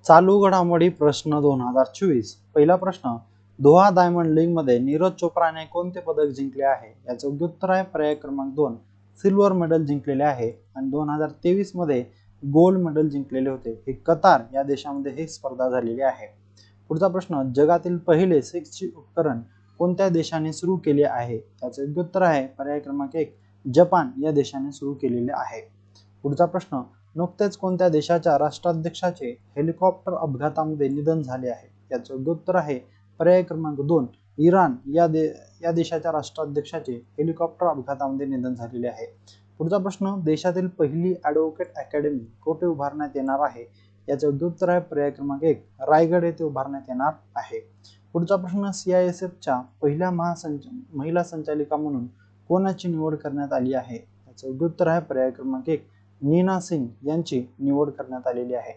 चालू घडामोडी प्रश्न 2024. पहिला प्रश्न, दोहा डायमंड लीग मध्ये नीरज चोप्राने कोणते पदक जिंकले आहे? याचं योग्य उत्तर आहे पर्याय क्रमांक 2, सिल्वर मेडल जिंकलेले आहे. आणि 2023 मध्ये गोल्ड मेडल जिंकलेले होते. हे कतार या देशामध्ये ही स्पर्धा झालेली आहे. पुढचा प्रश्न, जगातील पहिले 6G उपकरण कोणत्या देशाने सुरू केले आहे? याचं योग्य उत्तर आहे पर्याय क्रमांक 1, जपान या देशाने सुरू केलेले आहे. पुढचा प्रश्न, नुकतेच कोणत्या देशाच्या राष्ट्राध्यक्षाचे हेलिकॉप्टर अपघातामध्ये निधन झाले आहे? याचं योग्य उत्तर आहे पर्याय क्रमांक 2, इराण या देशाच्या राष्ट्राध्यक्षाचे हेलिकॉप्टर अपघातामध्ये निधन झालेले आहे. पुढचा प्रश्न, देशातील पहिली ॲडव्होकेट अकॅडमी कुठे उभारण्यात येणार आहे? याचं योग्य उत्तर आहे पर्याय क्रमांक 1, रायगड येथे उभारण्यात येणार आहे. पुढचा प्रश्न, CISFच्या पहिल्या महिला संचालिका म्हणून कोणाची निवड करण्यात आली आहे? याचं योग्य उत्तर आहे पर्याय क्रमांक 1, नीना सिंग यांची निवड करण्यात आलेली आहे.